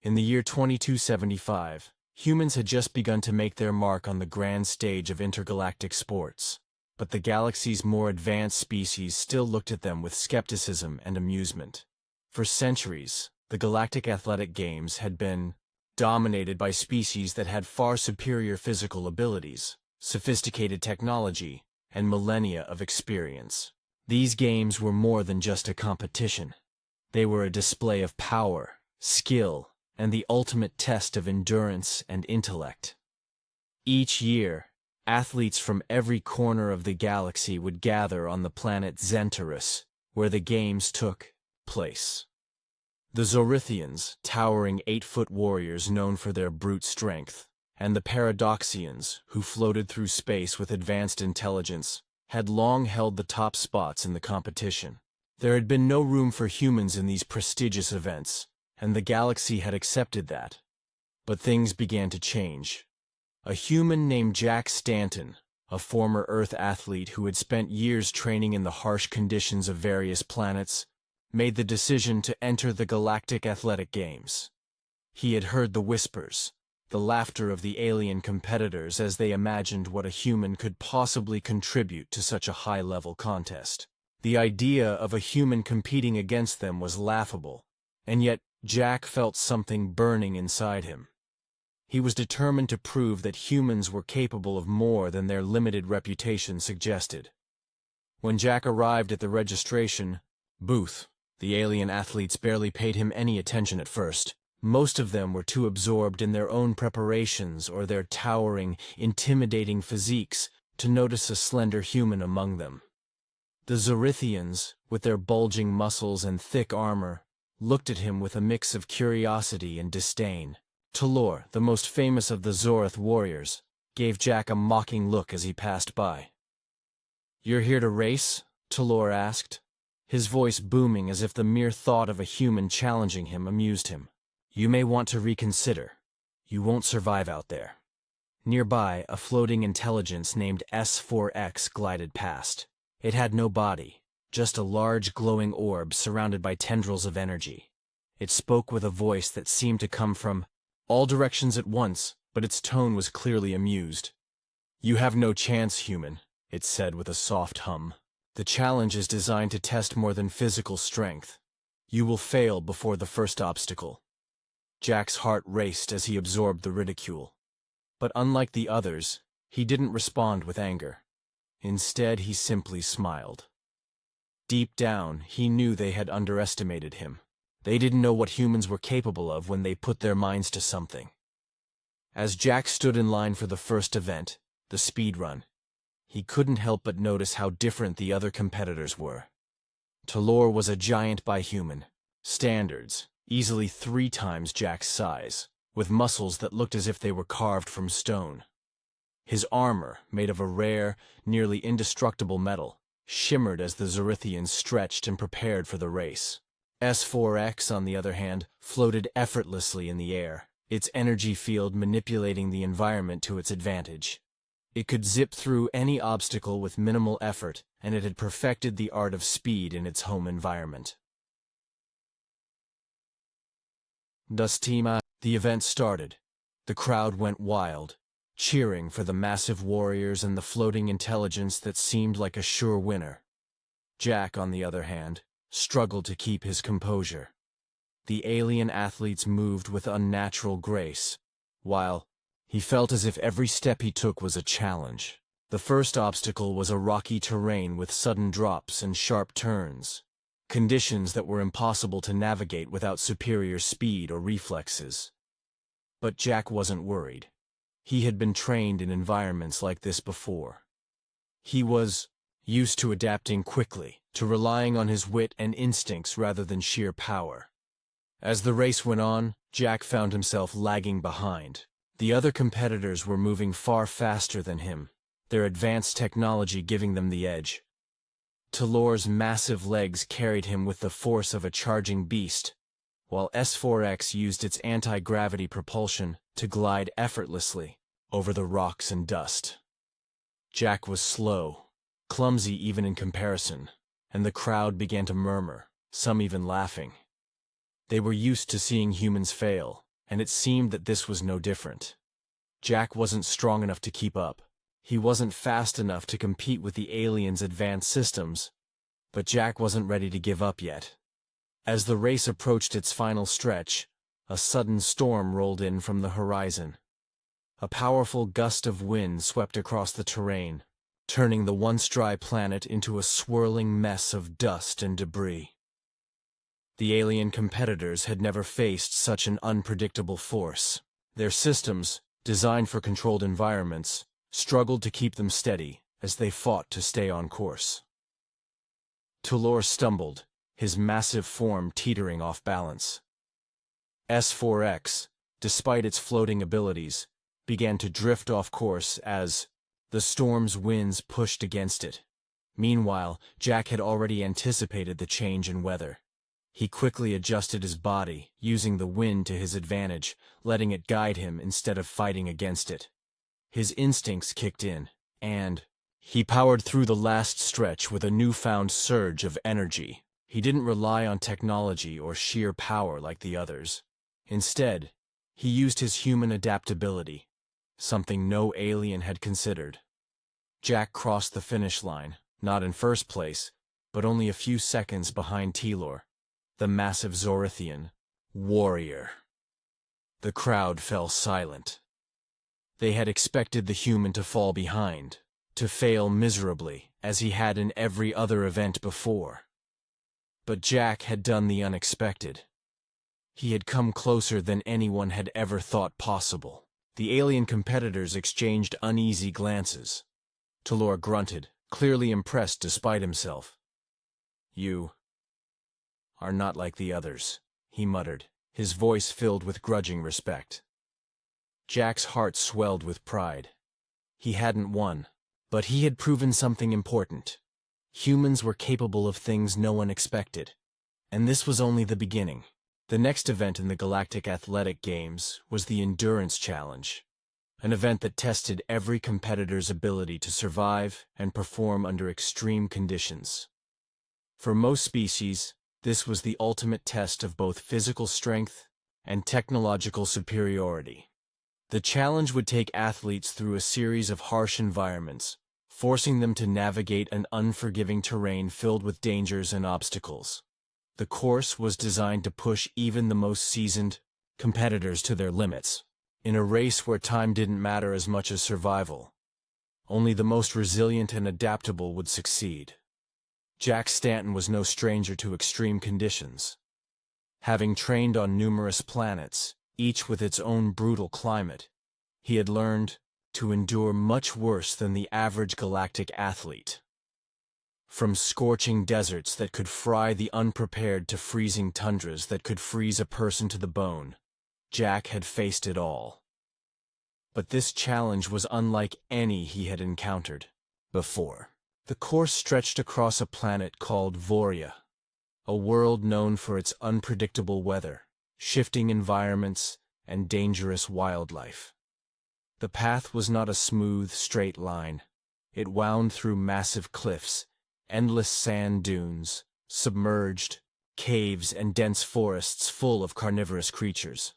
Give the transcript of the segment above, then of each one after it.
In the year 2275, humans had just begun to make their mark on the grand stage of intergalactic sports, but the galaxy's more advanced species still looked at them with skepticism and amusement. For centuries, the Galactic Athletic Games had been dominated by species that had far superior physical abilities, sophisticated technology, and millennia of experience. These games were more than just a competition. They were a display of power, skill, and the ultimate test of endurance and intellect. Each year, athletes from every corner of the galaxy would gather on the planet Zentaris, where the games took place. The Zorithians, towering 8-foot warriors known for their brute strength, and the Paradoxians, who floated through space with advanced intelligence, had long held the top spots in the competition. There had been no room for humans in these prestigious events, and the galaxy had accepted that. But things began to change. A human named Jack Stanton, a former Earth athlete who had spent years training in the harsh conditions of various planets, made the decision to enter the Galactic Athletic Games. He had heard the whispers, the laughter of the alien competitors as they imagined what a human could possibly contribute to such a high-level contest. The idea of a human competing against them was laughable, and yet Jack felt something burning inside him. He was determined to prove that humans were capable of more than their limited reputation suggested. When Jack arrived at the registration booth, the alien athletes barely paid him any attention at first. Most of them were too absorbed in their own preparations or their towering, intimidating physiques to notice a slender human among them. The Zorithians, with their bulging muscles and thick armor, looked at him with a mix of curiosity and disdain. Talor, the most famous of the Zorith warriors, gave Jack a mocking look as he passed by. "You're here to race?" Talor asked, his voice booming as if the mere thought of a human challenging him amused him. "You may want to reconsider. You won't survive out there." Nearby, a floating intelligence named S4X glided past. It had no body, just a large glowing orb surrounded by tendrils of energy. It spoke with a voice that seemed to come from all directions at once, but its tone was clearly amused. "You have no chance, human," it said with a soft hum. "The challenge is designed to test more than physical strength. You will fail before the first obstacle." Jack's heart raced as he absorbed the ridicule. But unlike the others, he didn't respond with anger. Instead, he simply smiled. Deep down, he knew they had underestimated him. They didn't know what humans were capable of when they put their minds to something. As Jack stood in line for the first event, the speed run, he couldn't help but notice how different the other competitors were. Talor was a giant by human standards, easily 3 times Jack's size, with muscles that looked as if they were carved from stone. His armor, made of a rare, nearly indestructible metal, shimmered as the Zorithians stretched and prepared for the race. S4X, on the other hand, floated effortlessly in the air, its energy field manipulating the environment to its advantage. It could zip through any obstacle with minimal effort, and it had perfected the art of speed in its home environment. The event started. The crowd went wild, cheering for the massive warriors and the floating intelligence that seemed like a sure winner. Jack, on the other hand, struggled to keep his composure. The alien athletes moved with unnatural grace, while he felt as if every step he took was a challenge. The first obstacle was a rocky terrain with sudden drops and sharp turns, conditions that were impossible to navigate without superior speed or reflexes. But Jack wasn't worried. He had been trained in environments like this before. He was used to adapting quickly, to relying on his wit and instincts rather than sheer power. As the race went on, Jack found himself lagging behind. The other competitors were moving far faster than him, their advanced technology giving them the edge. Talor's massive legs carried him with the force of a charging beast, while S4X used its anti-gravity propulsion to glide effortlessly over the rocks and dust. Jack was slow, clumsy even in comparison, and the crowd began to murmur, some even laughing. They were used to seeing humans fail, and it seemed that this was no different. Jack wasn't strong enough to keep up. He wasn't fast enough to compete with the aliens' advanced systems, but Jack wasn't ready to give up yet. As the race approached its final stretch, a sudden storm rolled in from the horizon. A powerful gust of wind swept across the terrain, turning the once dry planet into a swirling mess of dust and debris. The alien competitors had never faced such an unpredictable force. Their systems, designed for controlled environments, struggled to keep them steady as they fought to stay on course. Talor stumbled, his massive form teetering off balance. S4X, despite its floating abilities, began to drift off course as the storm's winds pushed against it. Meanwhile, Jack had already anticipated the change in weather. He quickly adjusted his body, using the wind to his advantage, letting it guide him instead of fighting against it. His instincts kicked in, and he powered through the last stretch with a newfound surge of energy. He didn't rely on technology or sheer power like the others. Instead, he used his human adaptability, something no alien had considered. Jack crossed the finish line, not in first place, but only a few seconds behind Talor, the massive Zorithian warrior. The crowd fell silent. They had expected the human to fall behind, to fail miserably, as he had in every other event before. But Jack had done the unexpected. He had come closer than anyone had ever thought possible. The alien competitors exchanged uneasy glances. Talor grunted, clearly impressed despite himself. "You are not like the others," he muttered, his voice filled with grudging respect. Jack's heart swelled with pride. He hadn't won, but he had proven something important. Humans were capable of things no one expected, and this was only the beginning. The next event in the Galactic Athletic Games was the Endurance Challenge, an event that tested every competitor's ability to survive and perform under extreme conditions. For most species, this was the ultimate test of both physical strength and technological superiority. The challenge would take athletes through a series of harsh environments, forcing them to navigate an unforgiving terrain filled with dangers and obstacles. The course was designed to push even the most seasoned competitors to their limits, in a race where time didn't matter as much as survival. Only the most resilient and adaptable would succeed. Jack Stanton was no stranger to extreme conditions. Having trained on numerous planets, each with its own brutal climate, he had learned to endure much worse than the average galactic athlete. From scorching deserts that could fry the unprepared to freezing tundras that could freeze a person to the bone, Jack had faced it all. But this challenge was unlike any he had encountered before. The course stretched across a planet called Voria, a world known for its unpredictable weather, shifting environments, and dangerous wildlife. The path was not a smooth, straight line. It wound through massive cliffs, endless sand dunes, submerged caves, and dense forests full of carnivorous creatures.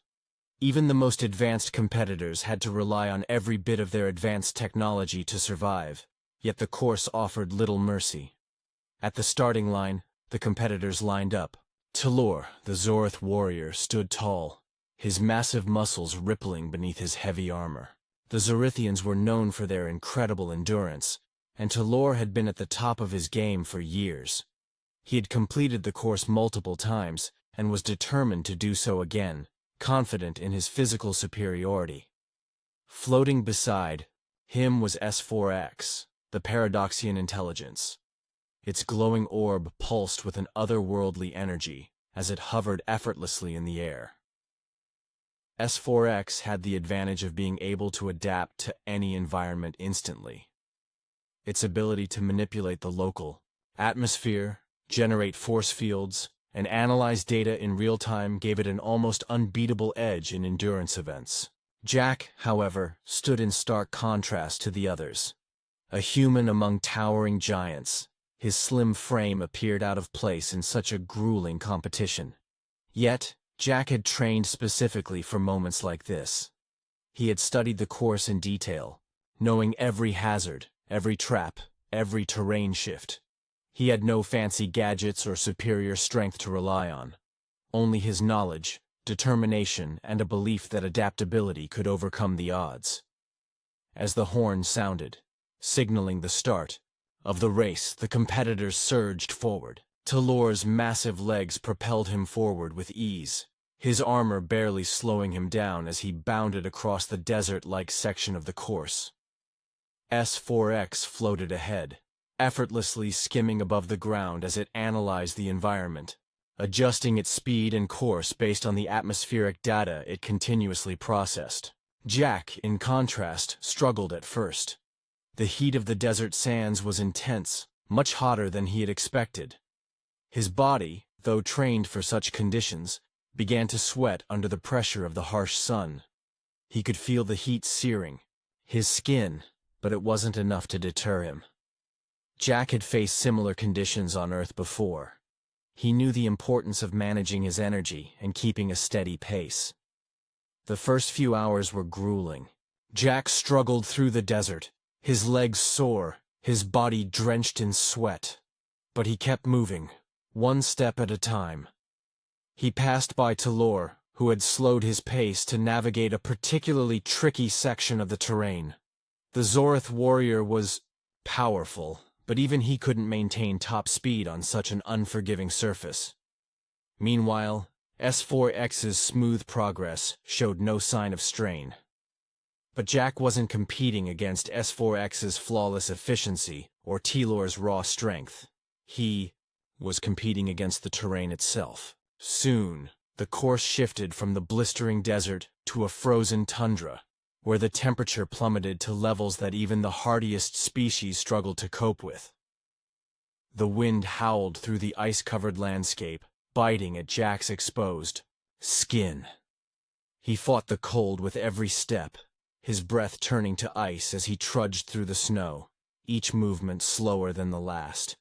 Even the most advanced competitors had to rely on every bit of their advanced technology to survive, yet the course offered little mercy. At the starting line, the competitors lined up. Talor, the Zorith warrior, stood tall, his massive muscles rippling beneath his heavy armor. The Zorithians were known for their incredible endurance, and Talor had been at the top of his game for years. He had completed the course multiple times, and was determined to do so again, confident in his physical superiority. Floating beside him was S4X, the Paradoxian intelligence. Its glowing orb pulsed with an otherworldly energy as it hovered effortlessly in the air. S4X had the advantage of being able to adapt to any environment instantly. Its ability to manipulate the local atmosphere, generate force fields, and analyze data in real time gave it an almost unbeatable edge in endurance events. Jack, however, stood in stark contrast to the others. A human among towering giants, his slim frame appeared out of place in such a grueling competition. Yet, Jack had trained specifically for moments like this. He had studied the course in detail, knowing every hazard, every trap, every terrain shift. He had no fancy gadgets or superior strength to rely on. Only his knowledge, determination, and a belief that adaptability could overcome the odds. As the horn sounded, signaling the start of the race, the competitors surged forward. Talor's massive legs propelled him forward with ease, his armor barely slowing him down as he bounded across the desert-like section of the course. S4X floated ahead, effortlessly skimming above the ground as it analyzed the environment, adjusting its speed and course based on the atmospheric data it continuously processed. Jack, in contrast, struggled at first. The heat of the desert sands was intense, much hotter than he had expected. His body, though trained for such conditions, began to sweat under the pressure of the harsh sun. He could feel the heat searing his skin, but it wasn't enough to deter him. Jack had faced similar conditions on Earth before. He knew the importance of managing his energy and keeping a steady pace. The first few hours were grueling. Jack struggled through the desert, his legs sore, his body drenched in sweat. But he kept moving, one step at a time. He passed by Talor, who had slowed his pace to navigate a particularly tricky section of the terrain. The Zorith warrior was powerful, but even he couldn't maintain top speed on such an unforgiving surface. Meanwhile, S4X's smooth progress showed no sign of strain. But Jack wasn't competing against S4X's flawless efficiency or Talor's raw strength. He was competing against the terrain itself. Soon, the course shifted from the blistering desert to a frozen tundra, where the temperature plummeted to levels that even the hardiest species struggled to cope with. The wind howled through the ice-covered landscape, biting at Jack's exposed skin. He fought the cold with every step, his breath turning to ice as he trudged through the snow, each movement slower than the last.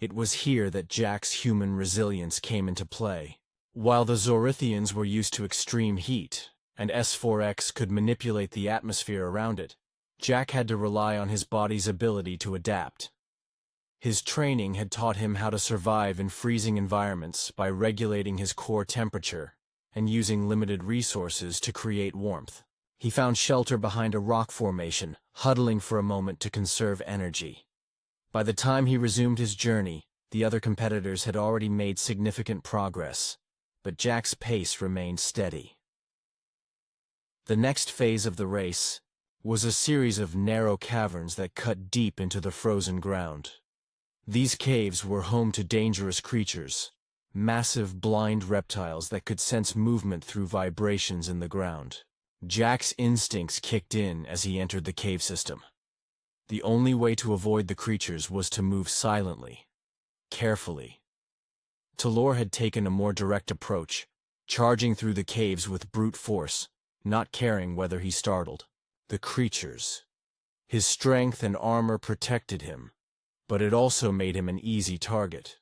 It was here that Jack's human resilience came into play. While the Zorithians were used to extreme heat, and S4X could manipulate the atmosphere around it, Jack had to rely on his body's ability to adapt. His training had taught him how to survive in freezing environments by regulating his core temperature and using limited resources to create warmth. He found shelter behind a rock formation, huddling for a moment to conserve energy. By the time he resumed his journey, the other competitors had already made significant progress, but Jack's pace remained steady. The next phase of the race was a series of narrow caverns that cut deep into the frozen ground. These caves were home to dangerous creatures, massive blind reptiles that could sense movement through vibrations in the ground. Jack's instincts kicked in as he entered the cave system. The only way to avoid the creatures was to move silently, carefully. Talor had taken a more direct approach, charging through the caves with brute force, not caring whether he startled the creatures. His strength and armor protected him, but it also made him an easy target.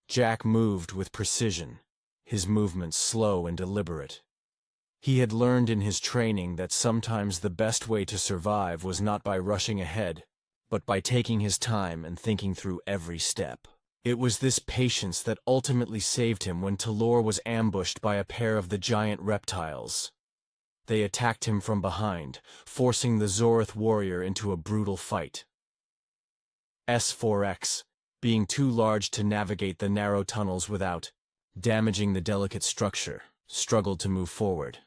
Jack moved with precision, his movements slow and deliberate. He had learned in his training that sometimes the best way to survive was not by rushing ahead, but by taking his time and thinking through every step. It was this patience that ultimately saved him when Talor was ambushed by a pair of the giant reptiles. They attacked him from behind, forcing the Zorith warrior into a brutal fight. S4X, being too large to navigate the narrow tunnels without damaging the delicate structure, struggled to move forward.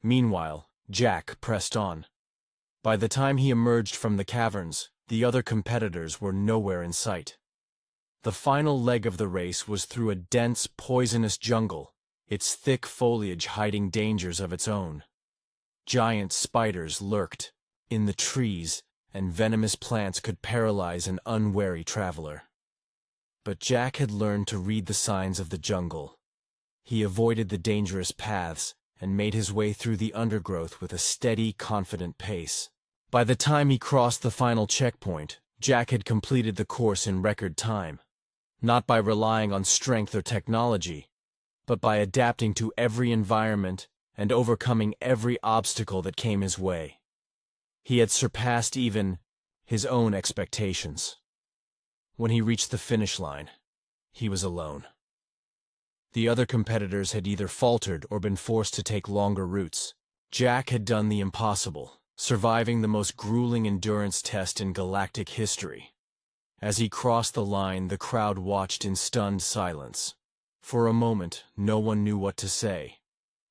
Meanwhile, Jack pressed on. By the time he emerged from the caverns, the other competitors were nowhere in sight. The final leg of the race was through a dense, poisonous jungle, its thick foliage hiding dangers of its own. Giant spiders lurked in the trees, and venomous plants could paralyze an unwary traveler. But Jack had learned to read the signs of the jungle. He avoided the dangerous paths and made his way through the undergrowth with a steady, confident pace. By the time he crossed the final checkpoint, Jack had completed the course in record time. Not by relying on strength or technology, but by adapting to every environment and overcoming every obstacle that came his way. He had surpassed even his own expectations. When he reached the finish line, he was alone. The other competitors had either faltered or been forced to take longer routes. Jack had done the impossible, surviving the most grueling endurance test in galactic history. As he crossed the line, the crowd watched in stunned silence. For a moment, no one knew what to say.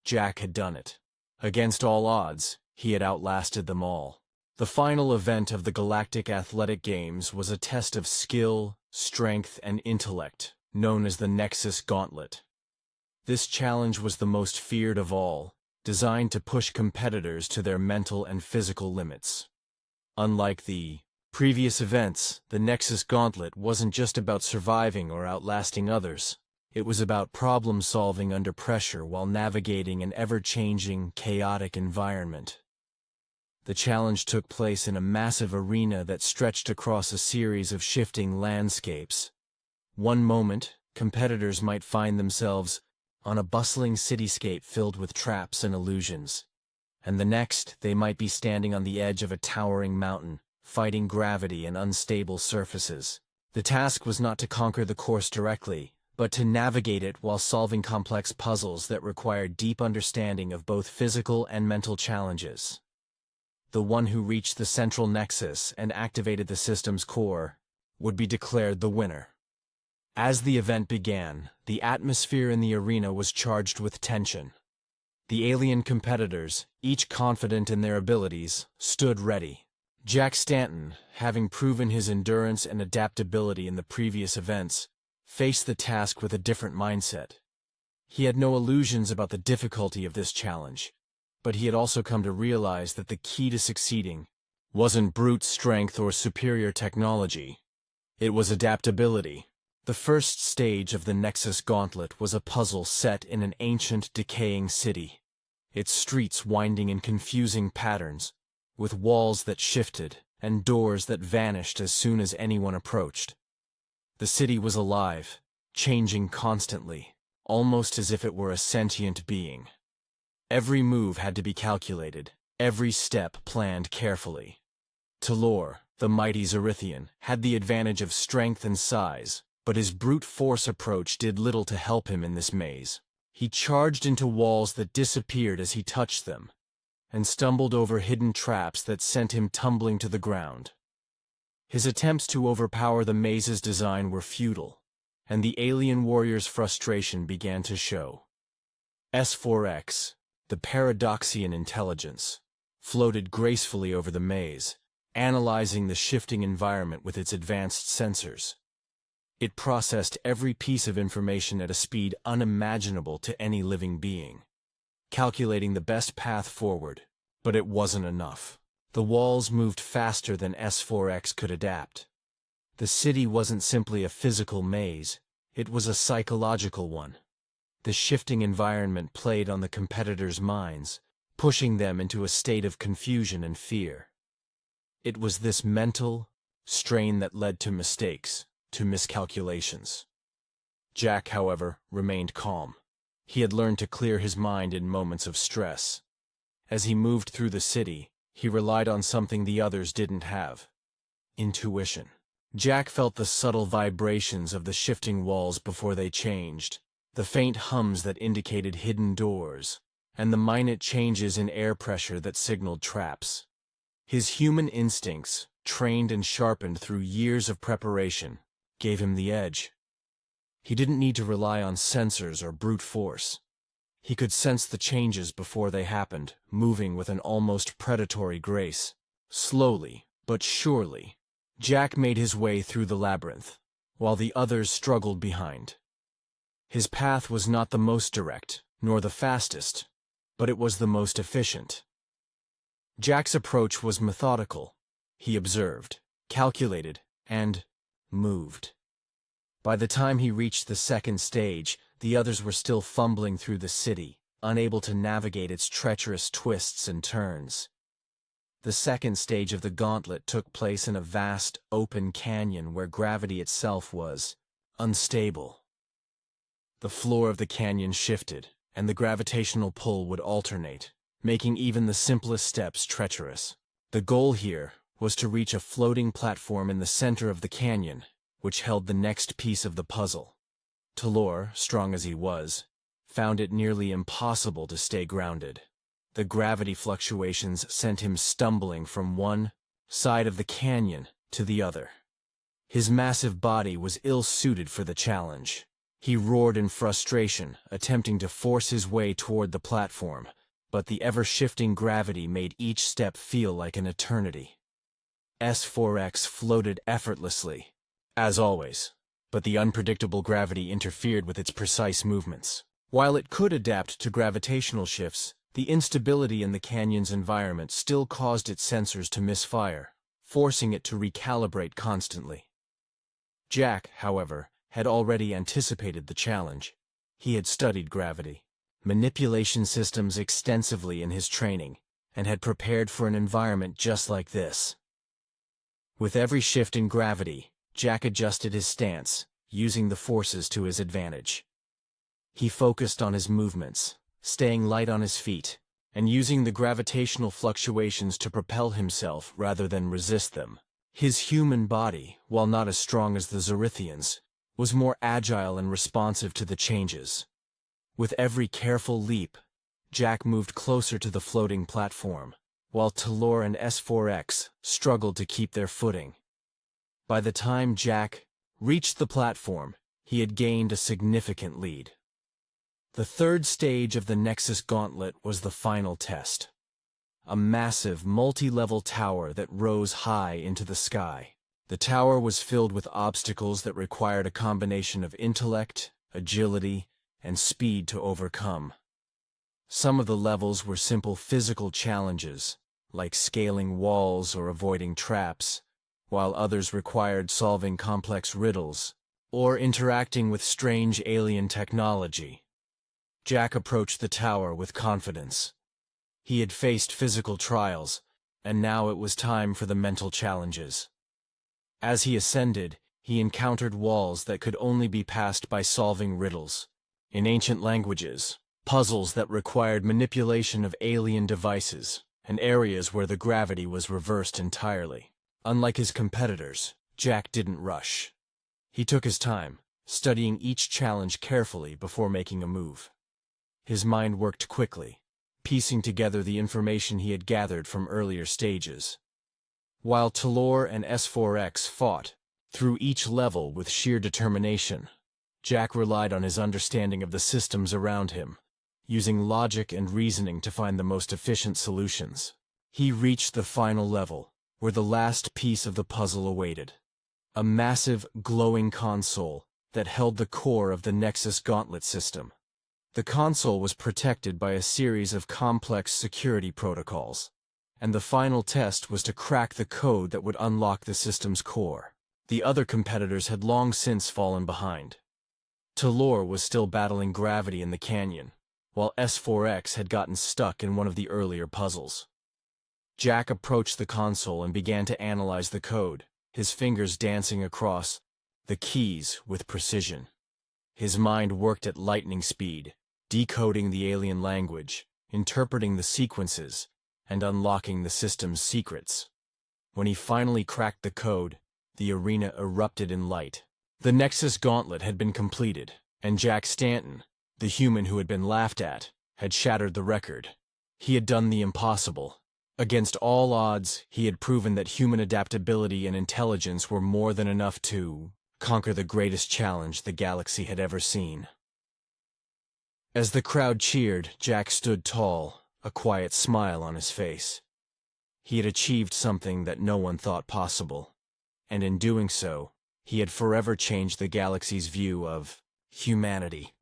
Jack had done it. Against all odds, he had outlasted them all. The final event of the Galactic Athletic Games was a test of skill, strength, and intellect, known as the Nexus Gauntlet. This challenge was the most feared of all, designed to push competitors to their mental and physical limits. Unlike the previous events, the Nexus Gauntlet wasn't just about surviving or outlasting others. It was about problem-solving under pressure while navigating an ever-changing, chaotic environment. The challenge took place in a massive arena that stretched across a series of shifting landscapes. One moment, competitors might find themselves on a bustling cityscape filled with traps and illusions, and the next they might be standing on the edge of a towering mountain, fighting gravity and unstable surfaces. The task was not to conquer the course directly, but to navigate it while solving complex puzzles that required deep understanding of both physical and mental challenges. The one who reached the central nexus and activated the system's core would be declared the winner. As the event began, the atmosphere in the arena was charged with tension. The alien competitors, each confident in their abilities, stood ready. Jack Stanton, having proven his endurance and adaptability in the previous events, faced the task with a different mindset. He had no illusions about the difficulty of this challenge, but he had also come to realize that the key to succeeding wasn't brute strength or superior technology. It was adaptability. The first stage of the Nexus Gauntlet was a puzzle set in an ancient, decaying city, its streets winding in confusing patterns, with walls that shifted and doors that vanished as soon as anyone approached. The city was alive, changing constantly, almost as if it were a sentient being. Every move had to be calculated, every step planned carefully. Talor, the mighty Zerithian, had the advantage of strength and size, but his brute force approach did little to help him in this maze. He charged into walls that disappeared as he touched them, and stumbled over hidden traps that sent him tumbling to the ground. His attempts to overpower the maze's design were futile, and the alien warrior's frustration began to show. S4X, the Paradoxian intelligence, floated gracefully over the maze, analyzing the shifting environment with its advanced sensors. It processed every piece of information at a speed unimaginable to any living being, calculating the best path forward, but it wasn't enough. The walls moved faster than S4X could adapt. The city wasn't simply a physical maze, it was a psychological one. The shifting environment played on the competitors' minds, pushing them into a state of confusion and fear. It was this mental strain that led to mistakes, to miscalculations. Jack, however, remained calm. He had learned to clear his mind in moments of stress. As he moved through the city, he relied on something the others didn't have: intuition. Jack felt the subtle vibrations of the shifting walls before they changed, the faint hums that indicated hidden doors, and the minute changes in air pressure that signaled traps. His human instincts, trained and sharpened through years of preparation, gave him the edge. He didn't need to rely on sensors or brute force. He could sense the changes before they happened, moving with an almost predatory grace. Slowly, but surely, Jack made his way through the labyrinth, while the others struggled behind. His path was not the most direct, nor the fastest, but it was the most efficient. Jack's approach was methodical. He observed, calculated, and moved. By the time he reached the second stage, the others were still fumbling through the city, unable to navigate its treacherous twists and turns. The second stage of the gauntlet took place in a vast, open canyon where gravity itself was unstable. The floor of the canyon shifted, and the gravitational pull would alternate, making even the simplest steps treacherous. The goal here was to reach a floating platform in the center of the canyon, which held the next piece of the puzzle. Talor, strong as he was, found it nearly impossible to stay grounded. The gravity fluctuations sent him stumbling from one side of the canyon to the other. His massive body was ill-suited for the challenge. He roared in frustration, attempting to force his way toward the platform, but the ever-shifting gravity made each step feel like an eternity. S4X floated effortlessly, as always, but the unpredictable gravity interfered with its precise movements. While it could adapt to gravitational shifts, the instability in the canyon's environment still caused its sensors to misfire, forcing it to recalibrate constantly. Jack, however, had already anticipated the challenge. He had studied gravity, manipulation systems extensively in his training, and had prepared for an environment just like this. With every shift in gravity, Jack adjusted his stance, using the forces to his advantage. He focused on his movements, staying light on his feet, and using the gravitational fluctuations to propel himself rather than resist them. His human body, while not as strong as the Zorithians, was more agile and responsive to the changes. With every careful leap, Jack moved closer to the floating platform, while Talor and S4X struggled to keep their footing. By the time Jack reached the platform, he had gained a significant lead. The third stage of the Nexus Gauntlet was the final test. A massive, multi-level tower that rose high into the sky. The tower was filled with obstacles that required a combination of intellect, agility, and speed to overcome. Some of the levels were simple physical challenges, like scaling walls or avoiding traps, while others required solving complex riddles or interacting with strange alien technology. Jack approached the tower with confidence. He had faced physical trials, and now it was time for the mental challenges. As he ascended, he encountered walls that could only be passed by solving riddles in ancient languages, puzzles that required manipulation of alien devices, and areas where the gravity was reversed entirely. Unlike his competitors, Jack didn't rush. He took his time, studying each challenge carefully before making a move. His mind worked quickly, piecing together the information he had gathered from earlier stages. While Talor and S4X fought through each level with sheer determination, Jack relied on his understanding of the systems around him, using logic and reasoning to find the most efficient solutions. He reached the final level, where the last piece of the puzzle awaited. A massive, glowing console that held the core of the Nexus Gauntlet system. The console was protected by a series of complex security protocols, and the final test was to crack the code that would unlock the system's core. The other competitors had long since fallen behind. Talor was still battling gravity in the canyon, while S4X had gotten stuck in one of the earlier puzzles. Jack approached the console and began to analyze the code, his fingers dancing across the keys with precision. His mind worked at lightning speed, decoding the alien language, interpreting the sequences, and unlocking the system's secrets. When he finally cracked the code, the arena erupted in light. The Nexus Gauntlet had been completed, and Jack Stanton, the human who had been laughed at, had shattered the record. He had done the impossible. Against all odds, he had proven that human adaptability and intelligence were more than enough to conquer the greatest challenge the galaxy had ever seen. As the crowd cheered, Jack stood tall, a quiet smile on his face. He had achieved something that no one thought possible, and in doing so, he had forever changed the galaxy's view of humanity.